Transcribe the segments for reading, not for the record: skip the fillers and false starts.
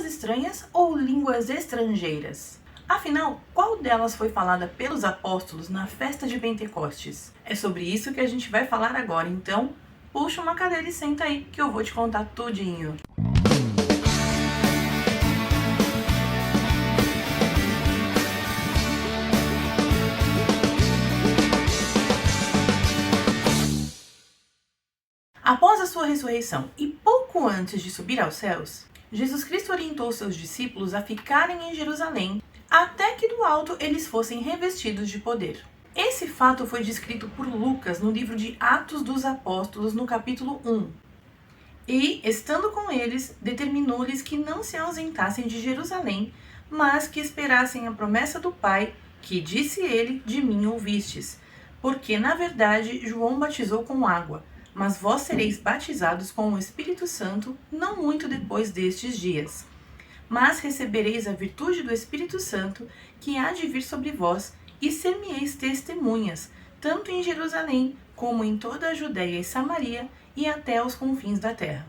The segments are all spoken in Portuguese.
línguas estranhas ou línguas estrangeiras? Afinal, qual delas foi falada pelos apóstolos na festa de Pentecostes? É sobre isso que a gente vai falar agora, então puxa uma cadeira e senta aí que eu vou te contar tudinho. Após a sua ressurreição e pouco antes de subir aos céus, Jesus Cristo orientou seus discípulos a ficarem em Jerusalém até que do alto eles fossem revestidos de poder. Esse fato foi descrito por Lucas no livro de Atos dos Apóstolos, no capítulo 1. E, estando com eles, determinou-lhes que não se ausentassem de Jerusalém, mas que esperassem a promessa do Pai, que disse ele, de mim ouvistes. Porque, na verdade, João batizou com água, mas vós sereis batizados com o Espírito Santo não muito depois destes dias. Mas recebereis a virtude do Espírito Santo, que há de vir sobre vós, e ser-me-eis testemunhas, tanto em Jerusalém, como em toda a Judéia e Samaria, e até os confins da terra.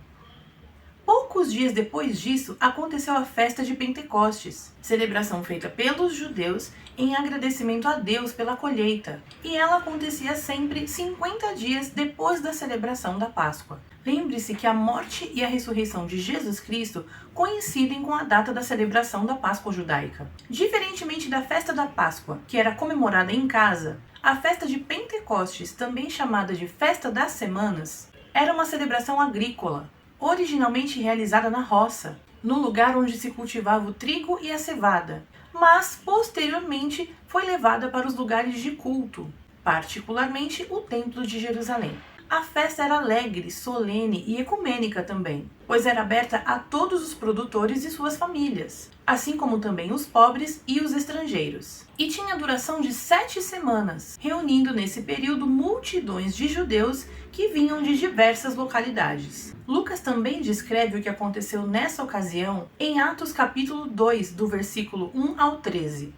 Poucos dias depois disso, aconteceu a festa de Pentecostes, celebração feita pelos judeus em agradecimento a Deus pela colheita, e ela acontecia sempre 50 dias depois da celebração da Páscoa. Lembre-se que a morte e a ressurreição de Jesus Cristo coincidem com a data da celebração da Páscoa judaica. Diferentemente da festa da Páscoa, que era comemorada em casa, a festa de Pentecostes, também chamada de Festa das Semanas, era uma celebração agrícola, originalmente realizada na roça, no lugar onde se cultivava o trigo e a cevada, mas posteriormente foi levada para os lugares de culto, particularmente o Templo de Jerusalém. A festa era alegre, solene e ecumênica também, pois era aberta a todos os produtores e suas famílias, assim como também os pobres e os estrangeiros. E tinha duração de 7 semanas, reunindo nesse período multidões de judeus que vinham de diversas localidades. Lucas também descreve o que aconteceu nessa ocasião em Atos capítulo 2, do versículo 1 ao 13.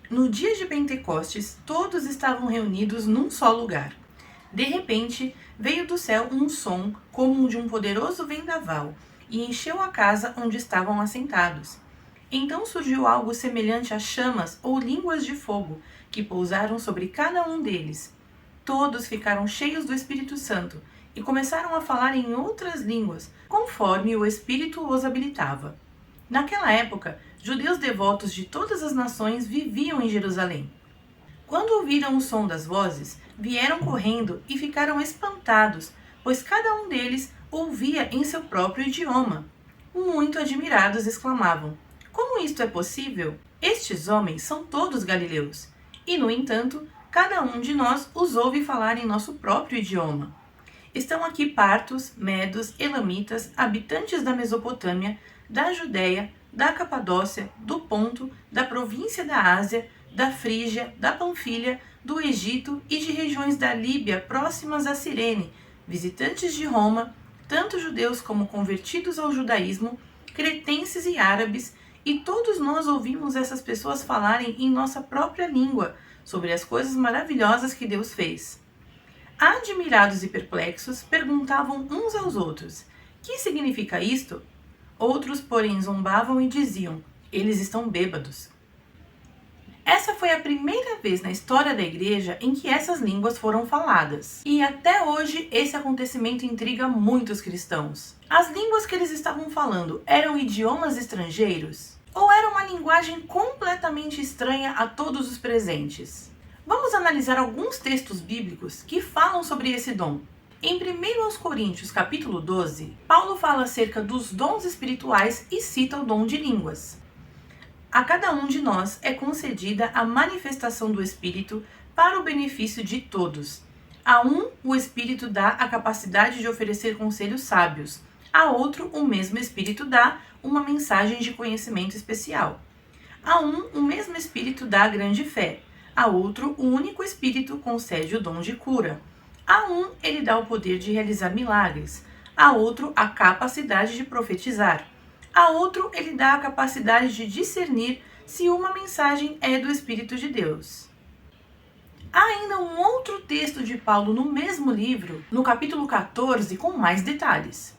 No dia de Pentecostes, todos estavam reunidos num só lugar. De repente, veio do céu um som como o de um poderoso vendaval e encheu a casa onde estavam assentados. Então surgiu algo semelhante a chamas ou línguas de fogo que pousaram sobre cada um deles. Todos ficaram cheios do Espírito Santo e começaram a falar em outras línguas, conforme o Espírito os habilitava. Naquela época, judeus devotos de todas as nações viviam em Jerusalém. Quando ouviram o som das vozes, vieram correndo e ficaram espantados, pois cada um deles ouvia em seu próprio idioma. Muito admirados, exclamavam: "Como isto é possível? Estes homens são todos galileus. E, no entanto, cada um de nós os ouve falar em nosso próprio idioma. Estão aqui partos, medos, elamitas, habitantes da Mesopotâmia, da Judéia, da Capadócia, do Ponto, da província da Ásia, da Frígia, da Panfilha, do Egito e de regiões da Líbia próximas a Cirene, visitantes de Roma, tanto judeus como convertidos ao judaísmo, cretenses e árabes, e todos nós ouvimos essas pessoas falarem em nossa própria língua sobre as coisas maravilhosas que Deus fez." Admirados e perplexos, perguntavam uns aos outros: "Que significa isto?" Outros, porém, zombavam e diziam: "Eles estão bêbados." Essa foi a primeira vez na história da igreja em que essas línguas foram faladas. E até hoje esse acontecimento intriga muitos cristãos. As línguas que eles estavam falando eram idiomas estrangeiros? Ou era uma linguagem completamente estranha a todos os presentes? Vamos analisar alguns textos bíblicos que falam sobre esse dom. Em 1 Coríntios capítulo 12, Paulo fala acerca dos dons espirituais e cita o dom de línguas. A cada um de nós é concedida a manifestação do Espírito para o benefício de todos. A um, o Espírito dá a capacidade de oferecer conselhos sábios. A outro, o mesmo Espírito dá uma mensagem de conhecimento especial. A um, o mesmo Espírito dá a grande fé. A outro, o único Espírito concede o dom de cura. A um, ele dá o poder de realizar milagres. A outro, a capacidade de profetizar. A outro, ele dá a capacidade de discernir se uma mensagem é do Espírito de Deus. Há ainda um outro texto de Paulo no mesmo livro, no capítulo 14, com mais detalhes.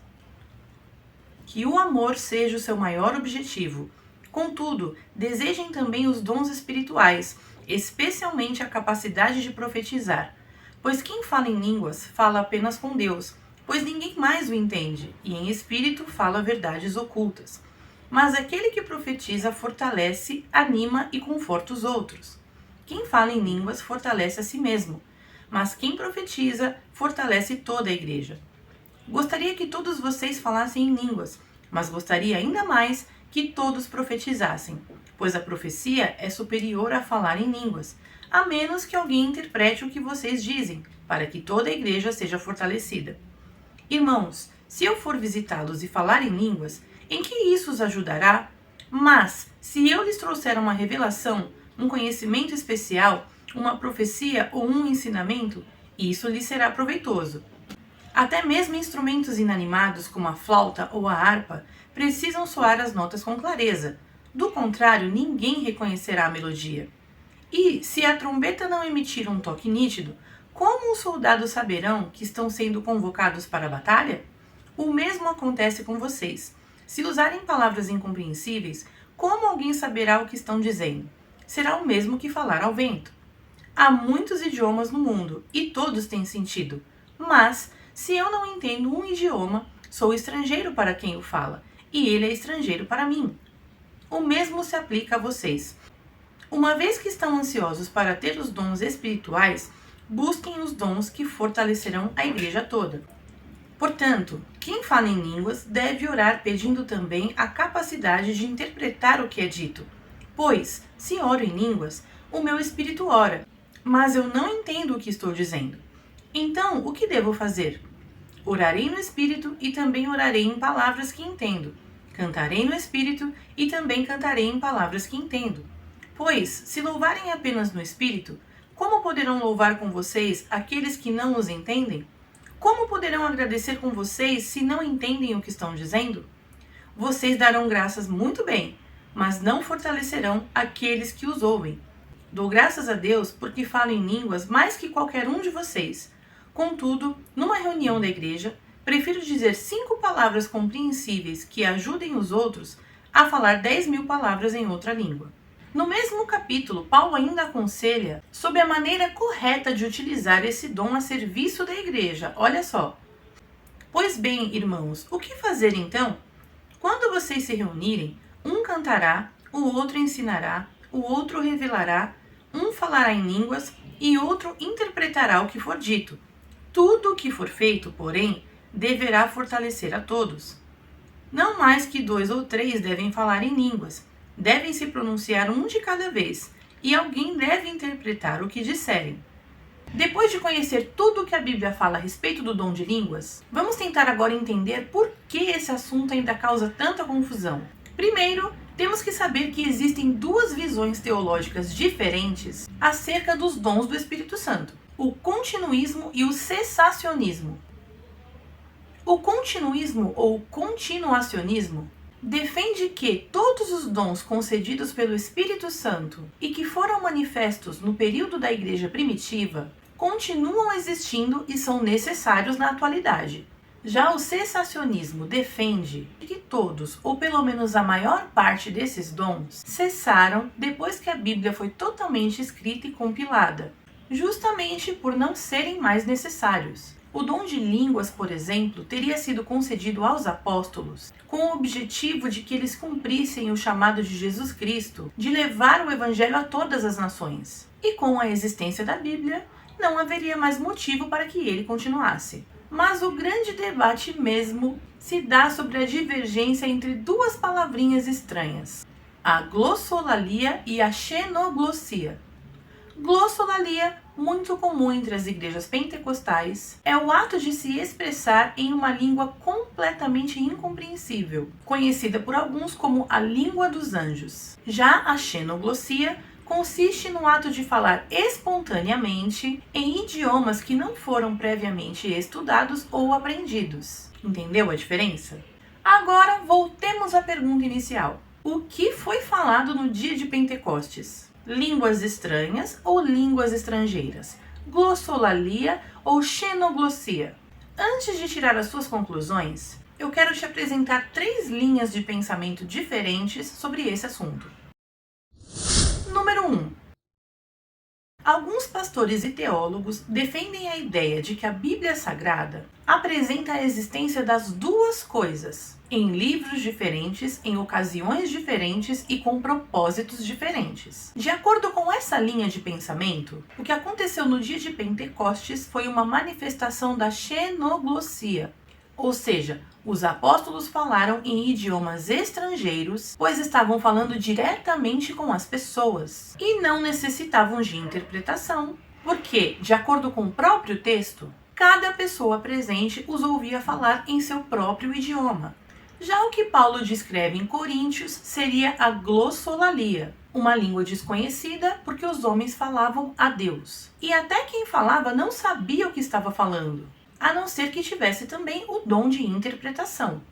que o amor seja o seu maior objetivo. Contudo, desejem também os dons espirituais, especialmente a capacidade de profetizar. Pois quem fala em línguas fala apenas com Deus, pois ninguém mais o entende, e em espírito fala verdades ocultas. Mas aquele que profetiza fortalece, anima e conforta os outros. Quem fala em línguas fortalece a si mesmo, mas quem profetiza fortalece toda a igreja. Gostaria que todos vocês falassem em línguas, mas gostaria ainda mais que todos profetizassem, pois a profecia é superior a falar em línguas, a menos que alguém interprete o que vocês dizem, para que toda a igreja seja fortalecida. Irmãos, se eu for visitá-los e falar em línguas, em que isso os ajudará? Mas, se eu lhes trouxer uma revelação, um conhecimento especial, uma profecia ou um ensinamento, isso lhes será proveitoso. Até mesmo instrumentos inanimados como a flauta ou a harpa precisam soar as notas com clareza. Do contrário, ninguém reconhecerá a melodia. E, se a trombeta não emitir um toque nítido, como os soldados saberão que estão sendo convocados para a batalha? O mesmo acontece com vocês. Se usarem palavras incompreensíveis, como alguém saberá o que estão dizendo? Será o mesmo que falar ao vento. Há muitos idiomas no mundo e todos têm sentido. Mas, se eu não entendo um idioma, sou estrangeiro para quem o fala, e ele é estrangeiro para mim. O mesmo se aplica a vocês. Uma vez que estão ansiosos para ter os dons espirituais, busquem os dons que fortalecerão a igreja toda. Portanto, quem fala em línguas deve orar pedindo também a capacidade de interpretar o que é dito. Pois, se oro em línguas, o meu espírito ora, mas eu não entendo o que estou dizendo. Então, o que devo fazer? Orarei no espírito e também orarei em palavras que entendo. Cantarei no espírito e também cantarei em palavras que entendo. Pois, se louvarem apenas no espírito, como poderão louvar com vocês aqueles que não os entendem? Como poderão agradecer com vocês se não entendem o que estão dizendo? Vocês darão graças muito bem, mas não fortalecerão aqueles que os ouvem. Dou graças a Deus porque falo em línguas mais que qualquer um de vocês. Contudo, numa reunião da igreja, prefiro dizer 5 palavras compreensíveis que ajudem os outros a falar 10.000 palavras em outra língua. No mesmo capítulo, Paulo ainda aconselha sobre a maneira correta de utilizar esse dom a serviço da igreja. Olha só. Pois bem, irmãos, o que fazer então? Quando vocês se reunirem, um cantará, o outro ensinará, o outro revelará, um falará em línguas e outro interpretará o que for dito. Tudo o que for feito, porém, deverá fortalecer a todos. Não mais que 2 ou 3 devem falar em línguas. Devem se pronunciar um de cada vez, e alguém deve interpretar o que disserem. Depois de conhecer tudo o que a Bíblia fala a respeito do dom de línguas, vamos tentar agora entender por que esse assunto ainda causa tanta confusão. Primeiro, temos que saber que existem 2 visões teológicas diferentes acerca dos dons do Espírito Santo: o continuismo e o cessacionismo. O continuismo ou continuacionismo defende que todos os dons concedidos pelo Espírito Santo e que foram manifestos no período da igreja primitiva continuam existindo e são necessários na atualidade. Já o cessacionismo defende que todos, ou pelo menos a maior parte desses dons, cessaram depois que a Bíblia foi totalmente escrita e compilada, justamente por não serem mais necessários. O dom de línguas, por exemplo, teria sido concedido aos apóstolos com o objetivo de que eles cumprissem o chamado de Jesus Cristo de levar o evangelho a todas as nações. E com a existência da Bíblia, não haveria mais motivo para que ele continuasse. Mas o grande debate mesmo se dá sobre a divergência entre 2 palavrinhas estranhas: a glossolalia e a xenoglossia. Glossolalia, muito comum entre as igrejas pentecostais, é o ato de se expressar em uma língua completamente incompreensível, conhecida por alguns como a língua dos anjos. Já a xenoglossia consiste no ato de falar espontaneamente em idiomas que não foram previamente estudados ou aprendidos. Entendeu a diferença? Agora voltemos à pergunta inicial. O que foi falado no dia de Pentecostes? Línguas estranhas ou línguas estrangeiras? Glossolalia ou xenoglossia? Antes de tirar as suas conclusões, eu quero te apresentar 3 linhas de pensamento diferentes sobre esse assunto. Número 1. Alguns pastores e teólogos defendem a ideia de que a Bíblia Sagrada apresenta a existência das duas coisas, em livros diferentes, em ocasiões diferentes e com propósitos diferentes. De acordo com essa linha de pensamento, o que aconteceu no dia de Pentecostes foi uma manifestação da xenoglossia, ou seja, os apóstolos falaram em idiomas estrangeiros, pois estavam falando diretamente com as pessoas e não necessitavam de interpretação, porque, de acordo com o próprio texto, cada pessoa presente os ouvia falar em seu próprio idioma. Já o que Paulo descreve em Coríntios seria a glossolalia, uma língua desconhecida porque os homens falavam a Deus. E até quem falava não sabia o que estava falando, a não ser que tivesse também o dom de interpretação.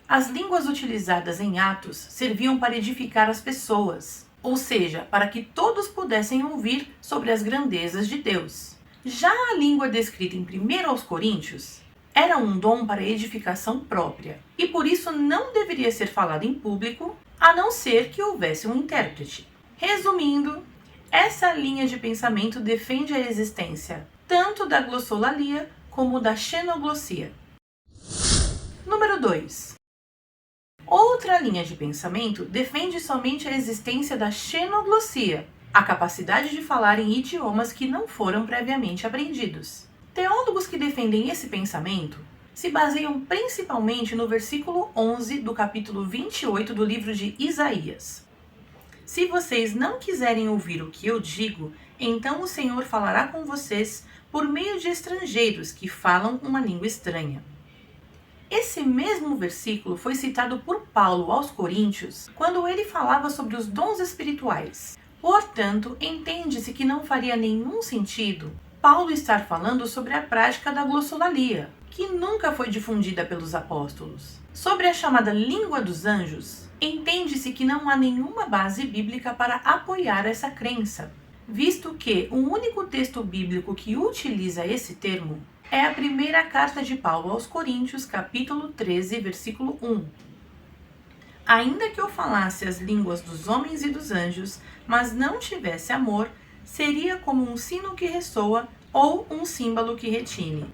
As línguas utilizadas em Atos serviam para edificar as pessoas, ou seja, para que todos pudessem ouvir sobre as grandezas de Deus. Já a língua descrita em 1 aos Coríntios era um dom para edificação própria, e por isso não deveria ser falada em público, a não ser que houvesse um intérprete. Resumindo, essa linha de pensamento defende a existência tanto da glossolalia como da xenoglossia. Número 2. Outra linha de pensamento defende somente a existência da xenoglossia, a capacidade de falar em idiomas que não foram previamente aprendidos. Teólogos que defendem esse pensamento se baseiam principalmente no versículo 11 do capítulo 28 do livro de Isaías. Se vocês não quiserem ouvir o que eu digo, então o Senhor falará com vocês por meio de estrangeiros que falam uma língua estranha. Esse mesmo versículo foi citado por Paulo aos Coríntios quando ele falava sobre os dons espirituais. Portanto, entende-se que não faria nenhum sentido Paulo estar falando sobre a prática da glossolalia, que nunca foi difundida pelos apóstolos. Sobre a chamada língua dos anjos, entende-se que não há nenhuma base bíblica para apoiar essa crença, visto que o único texto bíblico que utiliza esse termo é a primeira carta de Paulo aos Coríntios, capítulo 13, versículo 1. Ainda que eu falasse as línguas dos homens e dos anjos, mas não tivesse amor, seria como um sino que ressoa ou um símbolo que retine.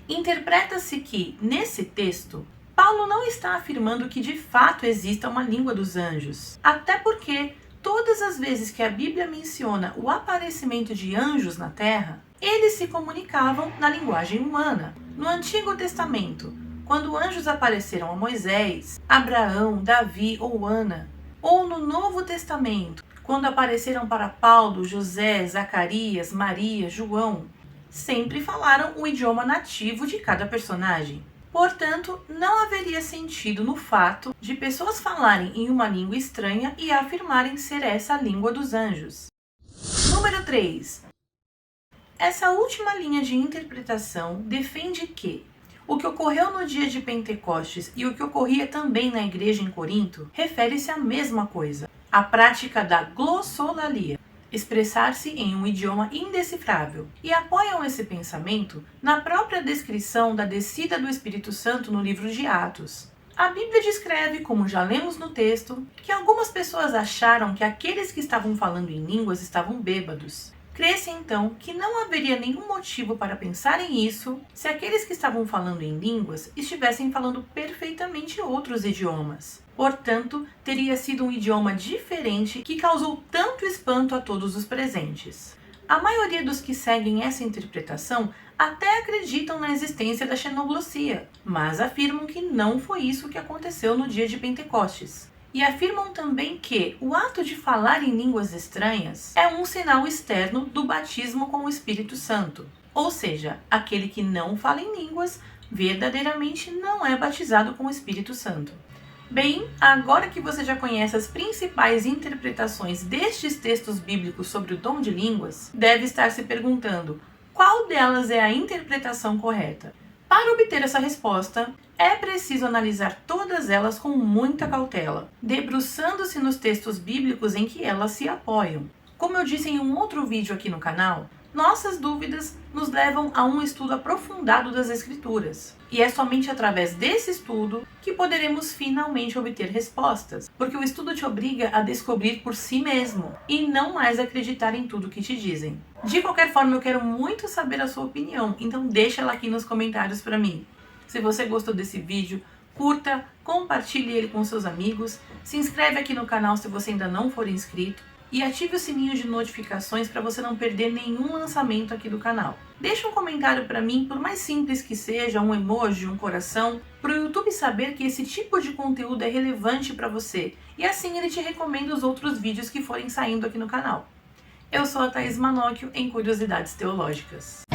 Interpreta-se que, nesse texto, Paulo não está afirmando que de fato exista uma língua dos anjos, até porque todas as vezes que a Bíblia menciona o aparecimento de anjos na Terra, eles se comunicavam na linguagem humana. No Antigo Testamento, quando anjos apareceram a Moisés, Abraão, Davi ou Ana, ou no Novo Testamento, quando apareceram para Paulo, José, Zacarias, Maria, João, sempre falaram o idioma nativo de cada personagem. Portanto, não haveria sentido no fato de pessoas falarem em uma língua estranha e afirmarem ser essa a língua dos anjos. Número 3. Essa última linha de interpretação defende que o que ocorreu no dia de Pentecostes e o que ocorria também na igreja em Corinto refere-se à mesma coisa, a prática da glossolalia, expressar-se em um idioma indecifrável, e apoiam esse pensamento na própria descrição da descida do Espírito Santo no livro de Atos. A Bíblia descreve, como já lemos no texto, que algumas pessoas acharam que aqueles que estavam falando em línguas estavam bêbados. Crê-se então que não haveria nenhum motivo para pensar em isso se aqueles que estavam falando em línguas estivessem falando perfeitamente outros idiomas. Portanto, teria sido um idioma diferente que causou tanto espanto a todos os presentes. A maioria dos que seguem essa interpretação até acreditam na existência da xenoglossia, mas afirmam que não foi isso que aconteceu no dia de Pentecostes. E afirmam também que o ato de falar em línguas estranhas é um sinal externo do batismo com o Espírito Santo. Ou seja, aquele que não fala em línguas verdadeiramente não é batizado com o Espírito Santo. Bem, agora que você já conhece as principais interpretações destes textos bíblicos sobre o dom de línguas, deve estar se perguntando qual delas é a interpretação correta. Para obter essa resposta, é preciso analisar todas elas com muita cautela, debruçando-se nos textos bíblicos em que elas se apoiam. Como eu disse em um outro vídeo aqui no canal, Nossas dúvidas nos levam a um estudo aprofundado das Escrituras. E é somente através desse estudo que poderemos finalmente obter respostas, porque o estudo te obriga a descobrir por si mesmo e não mais acreditar em tudo que te dizem. De qualquer forma, eu quero muito saber a sua opinião, então deixa ela aqui nos comentários para mim. Se você gostou desse vídeo, curta, compartilhe ele com seus amigos, se inscreve aqui no canal se você ainda não for inscrito e ative o sininho de notificações para você não perder nenhum lançamento aqui do canal. Deixa um comentário para mim, por mais simples que seja, um emoji, um coração, para o YouTube saber que esse tipo de conteúdo é relevante para você e assim ele te recomenda os outros vídeos que forem saindo aqui no canal. Eu sou a Thaís Manocchio em Curiosidades Teológicas.